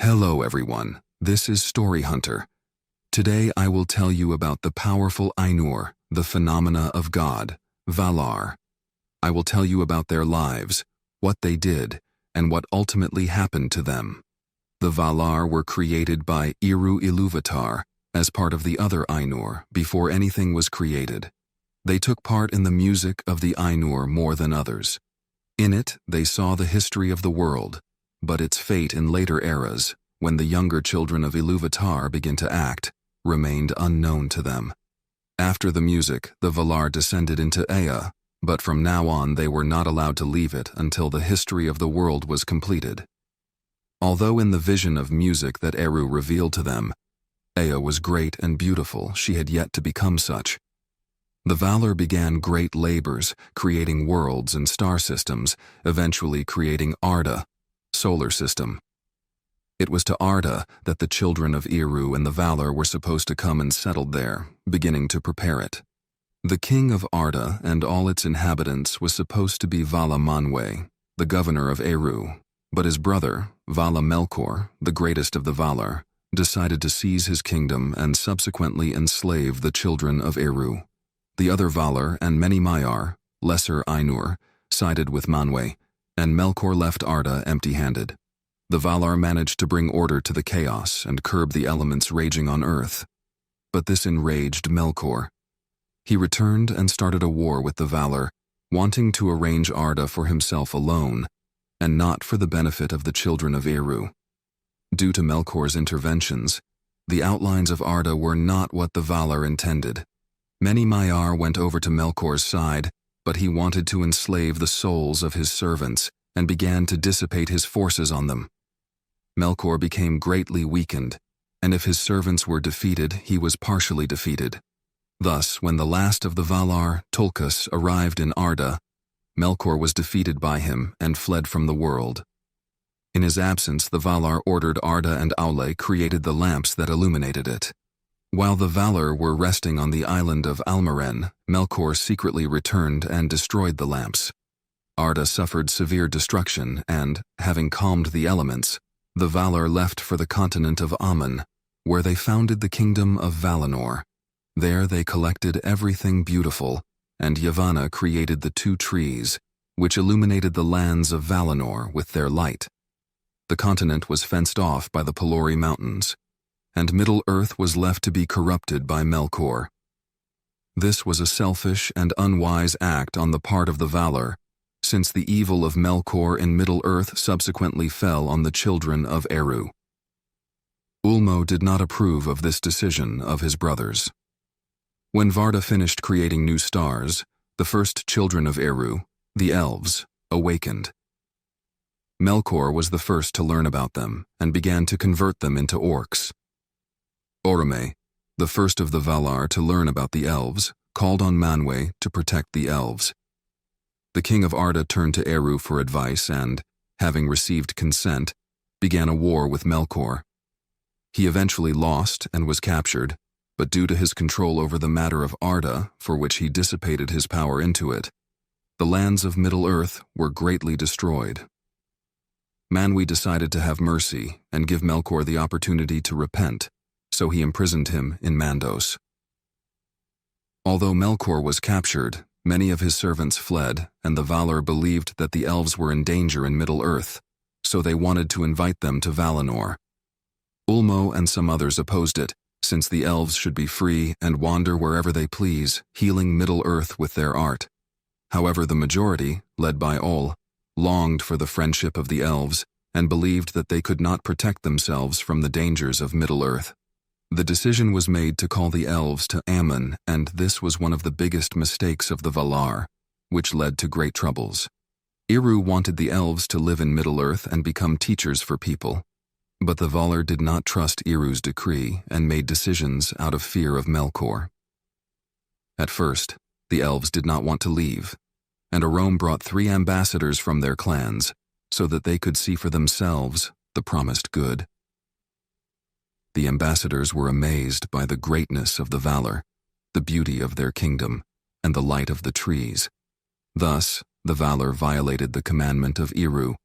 Hello everyone, this is Story Hunter. Today I will tell you about the powerful Ainur, the phenomena of God, Valar. I will tell you about their lives, what they did, and what ultimately happened to them. The Valar were created by Eru Ilúvatar as part of the other Ainur before anything was created. They took part in the music of the Ainur more than others. In it, they saw the history of the world, but its fate in later eras, when the younger children of Ilúvatar begin to act, remained unknown to them. After the music, the Valar descended into Ea, but from now on they were not allowed to leave it until the history of the world was completed. Although in the vision of music that Eru revealed to them, Ea was great and beautiful, she had yet to become such. The Valar began great labors, creating worlds and star systems, eventually creating Arda, solar system. It was to Arda that the children of Eru and the Valar were supposed to come and settled there, beginning to prepare it. The king of Arda and all its inhabitants was supposed to be Vala Manwe, the governor of Eru, but his brother, Vala Melkor, the greatest of the Valar, decided to seize his kingdom and subsequently enslave the children of Eru. The other Valar and many Maiar, lesser Ainur, sided with Manwe, and Melkor left Arda empty-handed. The Valar managed to bring order to the chaos and curb the elements raging on earth. But this enraged Melkor. He returned and started a war with the Valar, wanting to arrange Arda for himself alone, and not for the benefit of the children of Eru. Due to Melkor's interventions, the outlines of Arda were not what the Valar intended. Many Maiar went over to Melkor's side, but he wanted to enslave the souls of his servants and began to dissipate his forces on them. Melkor became greatly weakened, and if his servants were defeated, he was partially defeated. Thus, when the last of the Valar, Tulkas, arrived in Arda, Melkor was defeated by him and fled from the world. In his absence, the Valar ordered Arda and Aule created the lamps that illuminated it. While the Valar were resting on the island of Almaren, Melkor secretly returned and destroyed the lamps. Arda suffered severe destruction and, having calmed the elements, the Valar left for the continent of Aman, where they founded the kingdom of Valinor. There they collected everything beautiful, and Yavanna created the two trees, which illuminated the lands of Valinor with their light. The continent was fenced off by the Pelori Mountains, and Middle-earth was left to be corrupted by Melkor. This was a selfish and unwise act on the part of the Valar, since the evil of Melkor in Middle-earth subsequently fell on the children of Eru. Ulmo did not approve of this decision of his brothers. When Varda finished creating new stars, the first children of Eru, the Elves, awakened. Melkor was the first to learn about them and began to convert them into orcs. Orome, the first of the Valar to learn about the Elves, called on Manwe to protect the Elves. The king of Arda turned to Eru for advice and, having received consent, began a war with Melkor. He eventually lost and was captured, but due to his control over the matter of Arda, for which he dissipated his power into it, the lands of Middle-earth were greatly destroyed. Manwe decided to have mercy and give Melkor the opportunity to repent, so he imprisoned him in Mandos. Although Melkor was captured, many of his servants fled, and the Valar believed that the elves were in danger in Middle-earth, so they wanted to invite them to Valinor. Ulmo and some others opposed it, since the elves should be free and wander wherever they please, healing Middle-earth with their art. However, the majority, led by Ol, longed for the friendship of the elves and believed that they could not protect themselves from the dangers of Middle-earth. The decision was made to call the elves to Aman, and this was one of the biggest mistakes of the Valar, which led to great troubles. Eru wanted the elves to live in Middle-earth and become teachers for people, but the Valar did not trust Eru's decree and made decisions out of fear of Melkor. At first, the elves did not want to leave, and Orome brought 3 ambassadors from their clans so that they could see for themselves the promised good. The ambassadors were amazed by the greatness of the Valar, the beauty of their kingdom, and the light of the trees. Thus, the Valar violated the commandment of Eru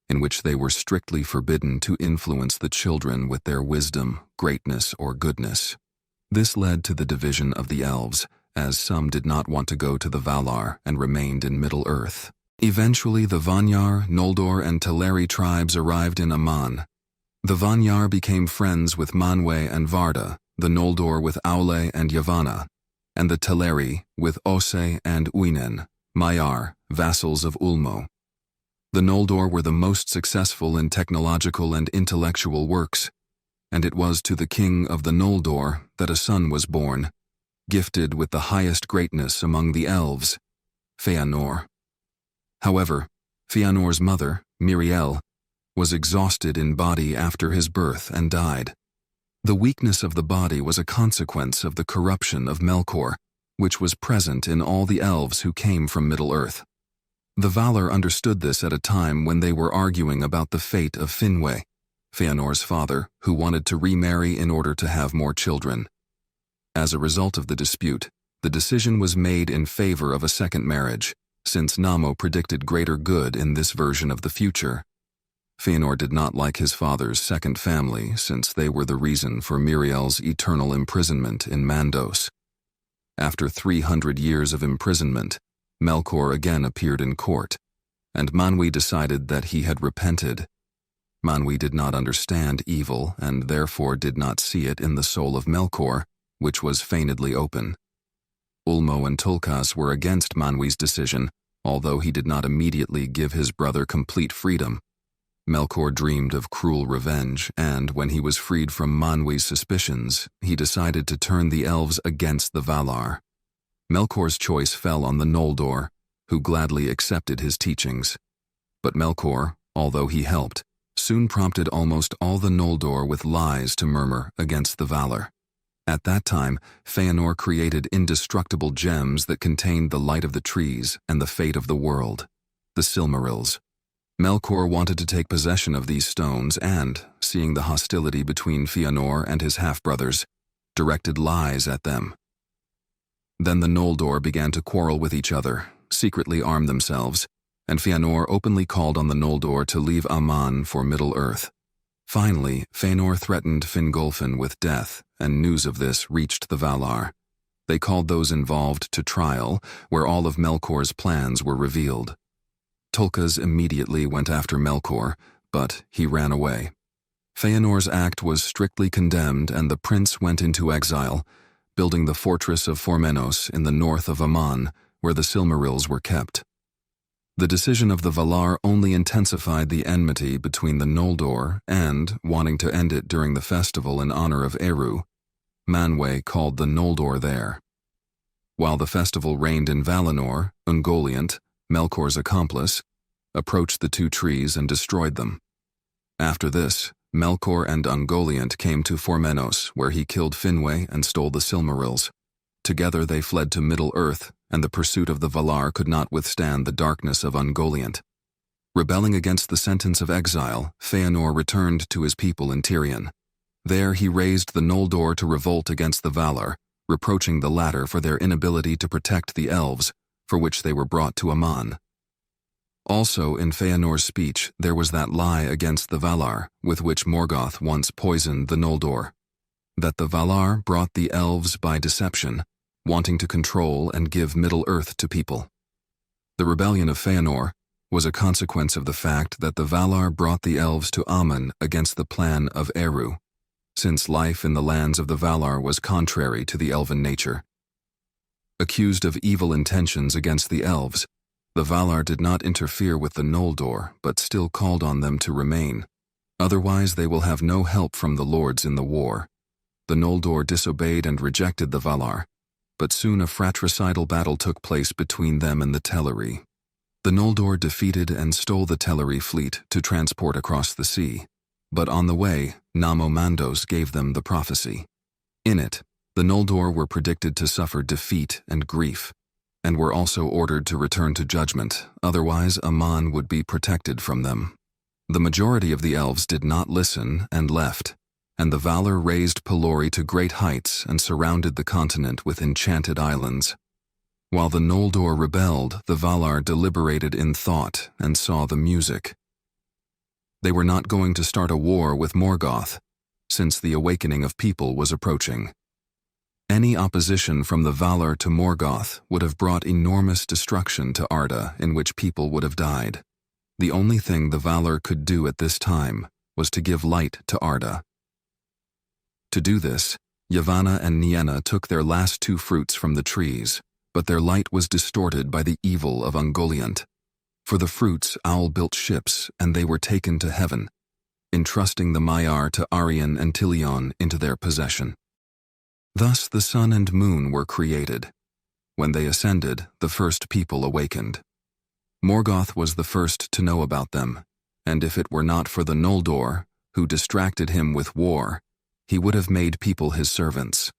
in which they were strictly forbidden to influence the children with their wisdom, greatness, or goodness. This led to the division of the elves, as some did not want to go to the Valar and remained in Middle-earth. Eventually, the Vanyar, Noldor, and Teleri tribes arrived in Aman. The Vanyar became friends with Manwe and Varda, the Noldor with Aule and Yavanna, and the Teleri with Ose and Uinen, Maiar, vassals of Ulmo. The Noldor were the most successful in technological and intellectual works, and it was to the king of the Noldor that a son was born, gifted with the highest greatness among the elves, Feanor. However, Feanor's mother, Miriel, was exhausted in body after his birth and died. The weakness of the body was a consequence of the corruption of Melkor, which was present in all the elves who came from Middle-earth. The Valar understood this at a time when they were arguing about the fate of Finwë, Feanor's father, who wanted to remarry in order to have more children. As a result of the dispute, the decision was made in favor of a second marriage, since Namo predicted greater good in this version of the future. Feanor did not like his father's second family, since they were the reason for Miriel's eternal imprisonment in Mandos. After 300 years of imprisonment, Melkor again appeared in court, and Manwe decided that he had repented. Manwe did not understand evil and therefore did not see it in the soul of Melkor, which was feignedly open. Ulmo and Tulkas were against Manwe's decision, although he did not immediately give his brother complete freedom. Melkor dreamed of cruel revenge, and when he was freed from Manwe's suspicions, he decided to turn the elves against the Valar. Melkor's choice fell on the Noldor, who gladly accepted his teachings. But Melkor, although he helped, soon prompted almost all the Noldor with lies to murmur against the Valar. At that time, Feanor created indestructible gems that contained the light of the trees and the fate of the world, the Silmarils. Melkor wanted to take possession of these stones and, seeing the hostility between Feanor and his half-brothers, directed lies at them. Then the Noldor began to quarrel with each other, secretly arm themselves, and Feanor openly called on the Noldor to leave Aman for Middle-earth. Finally, Feanor threatened Fingolfin with death, and news of this reached the Valar. They called those involved to trial, where all of Melkor's plans were revealed. Tulkas immediately went after Melkor, but he ran away. Feanor's act was strictly condemned, and the prince went into exile, building the fortress of Formenos in the north of Aman, where the Silmarils were kept. The decision of the Valar only intensified the enmity between the Noldor and, wanting to end it during the festival in honor of Eru, Manwe called the Noldor there. While the festival reigned in Valinor, Ungoliant, Melkor's accomplice, approached the two trees and destroyed them. After this, Melkor and Ungoliant came to Formenos, where he killed Finwë and stole the Silmarils. Together they fled to Middle-earth, and the pursuit of the Valar could not withstand the darkness of Ungoliant. Rebelling against the sentence of exile, Feanor returned to his people in Tirion. There he raised the Noldor to revolt against the Valar, reproaching the latter for their inability to protect the elves, for which they were brought to Aman. Also in Feanor's speech there was that lie against the Valar, with which Morgoth once poisoned the Noldor, that the Valar brought the elves by deception, wanting to control and give Middle-earth to people. The rebellion of Feanor was a consequence of the fact that the Valar brought the elves to Aman against the plan of Eru, since life in the lands of the Valar was contrary to the elven nature. Accused of evil intentions against the elves, the Valar did not interfere with the Noldor, but still called on them to remain. Otherwise they will have no help from the lords in the war. The Noldor disobeyed and rejected the Valar, but soon a fratricidal battle took place between them and the Teleri. The Noldor defeated and stole the Teleri fleet to transport across the sea, but on the way, Mandos gave them the prophecy. In it, the Noldor were predicted to suffer defeat and grief, and were also ordered to return to judgment, otherwise Aman would be protected from them. The majority of the elves did not listen and left, and the Valar raised Pelori to great heights and surrounded the continent with enchanted islands. While the Noldor rebelled, the Valar deliberated in thought and saw the music. They were not going to start a war with Morgoth, since the awakening of people was approaching. Any opposition from the Valar to Morgoth would have brought enormous destruction to Arda, in which people would have died. The only thing the Valar could do at this time was to give light to Arda. To do this, Yavanna and Nienna took their last 2 fruits from the trees, but their light was distorted by the evil of Ungoliant. For the fruits, Owl built ships, and they were taken to heaven, entrusting the Maiar to Arion and Tilion into their possession. Thus the sun and moon were created. When they ascended, the first people awakened. Morgoth was the first to know about them, and if it were not for the Noldor, who distracted him with war, he would have made people his servants.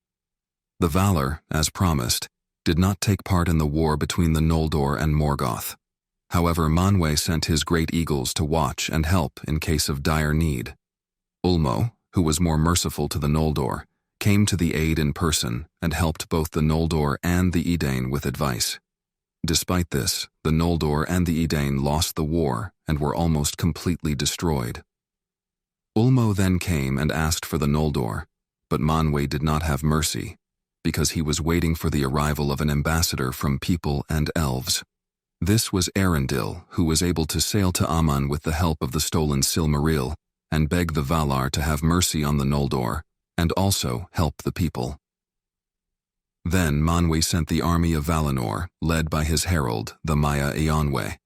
The Valar, as promised, did not take part in the war between the Noldor and Morgoth. However, Manwe sent his great eagles to watch and help in case of dire need. Ulmo, who was more merciful to the Noldor, came to the aid in person and helped both the Noldor and the Edain with advice. Despite this, the Noldor and the Edain lost the war and were almost completely destroyed. Ulmo then came and asked for the Noldor, but Manwe did not have mercy, because he was waiting for the arrival of an ambassador from people and elves. This was Arundel, who was able to sail to Aman with the help of the stolen Silmaril and beg the Valar to have mercy on the Noldor and also help the people. Then Manwe sent the army of Valinor, led by his herald, the Maya Eonwe.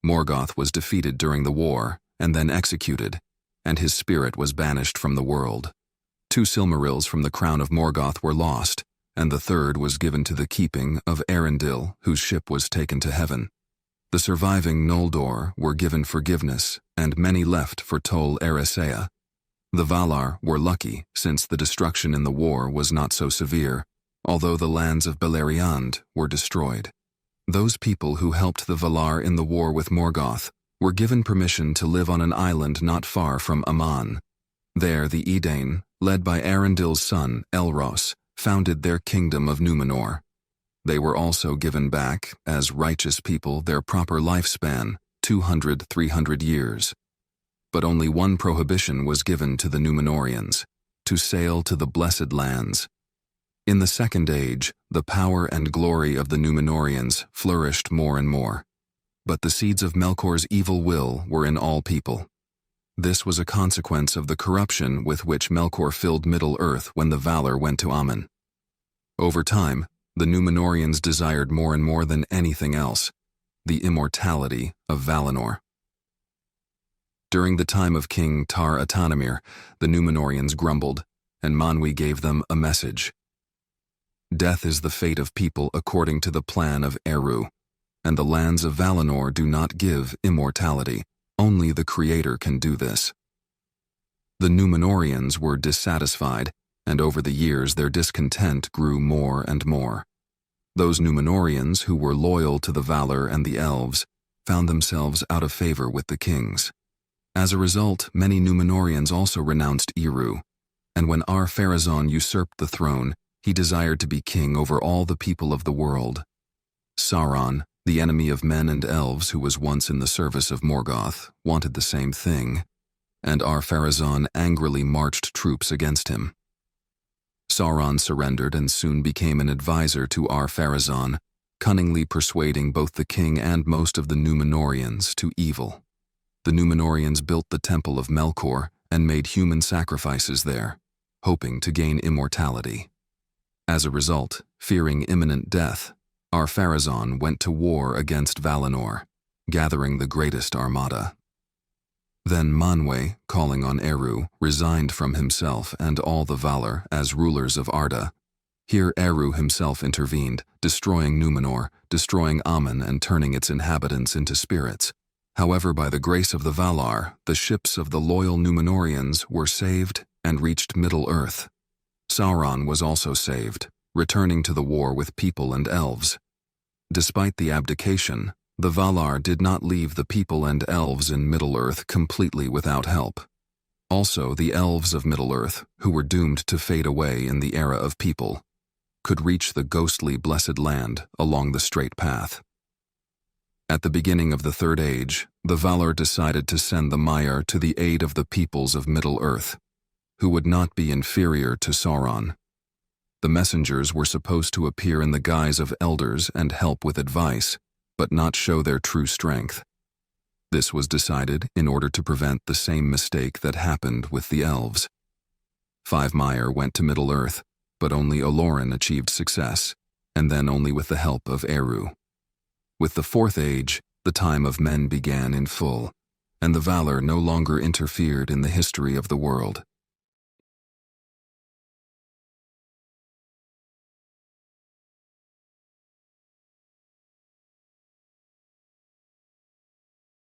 Morgoth was defeated during the war and then executed, and his spirit was banished from the world. 2 Silmarils from the crown of Morgoth were lost, and the 3rd was given to the keeping of Arundel, whose ship was taken to heaven. The surviving Noldor were given forgiveness, and many left for Tol Eressëa. The Valar were lucky, since the destruction in the war was not so severe, although the lands of Beleriand were destroyed. Those people who helped the Valar in the war with Morgoth were given permission to live on an island not far from Aman. There the Edain, led by Arendel's son, Elros, founded their kingdom of Numenor. They were also given back, as righteous people, their proper lifespan, 200-300 years. But only one prohibition was given to the Numenoreans: to sail to the Blessed Lands. In the Second Age, the power and glory of the Numenoreans flourished more and more, but the seeds of Melkor's evil will were in all people. This was a consequence of the corruption with which Melkor filled Middle-earth when the Valar went to Aman. Over time, the Numenoreans desired more and more than anything else the immortality of Valinor. During the time of King Tar-Atanamir, the Numenoreans grumbled, and Manwe gave them a message. Death is the fate of people according to the plan of Eru, and the lands of Valinor do not give immortality. Only the Creator can do this. The Numenoreans were dissatisfied, and over the years their discontent grew more and more. Those Numenoreans who were loyal to the Valar and the Elves found themselves out of favor with the kings. As a result, many Numenoreans also renounced Eru, and when Ar-Pharazôn usurped the throne, he desired to be king over all the people of the world. Sauron, the enemy of men and elves who was once in the service of Morgoth, wanted the same thing, and Ar-Pharazôn angrily marched troops against him. Sauron surrendered and soon became an advisor to Ar-Pharazôn, cunningly persuading both the king and most of the Numenoreans to evil. The Numenoreans built the Temple of Melkor and made human sacrifices there, hoping to gain immortality. As a result, fearing imminent death, Ar-Pharazôn went to war against Valinor, gathering the greatest armada. Then Manwe, calling on Eru, resigned from himself and all the Valar as rulers of Arda. Here Eru himself intervened, destroying Numenor, destroying Aman and turning its inhabitants into spirits. However, by the grace of the Valar, the ships of the loyal Numenoreans were saved and reached Middle-earth. Sauron was also saved, returning to the war with people and elves. Despite the abdication, the Valar did not leave the people and elves in Middle-earth completely without help. Also, the elves of Middle-earth, who were doomed to fade away in the era of people, could reach the ghostly Blessed Land along the straight path. At the beginning of the Third Age, the Valar decided to send the Maiar to the aid of the peoples of Middle-earth, who would not be inferior to Sauron. The messengers were supposed to appear in the guise of elders and help with advice, but not show their true strength. This was decided in order to prevent the same mistake that happened with the elves. 5 Maiar went to Middle-earth, but only Olorin achieved success, and then only with the help of Eru. With the Fourth Age, the time of men began in full, and the Valar no longer interfered in the history of the world.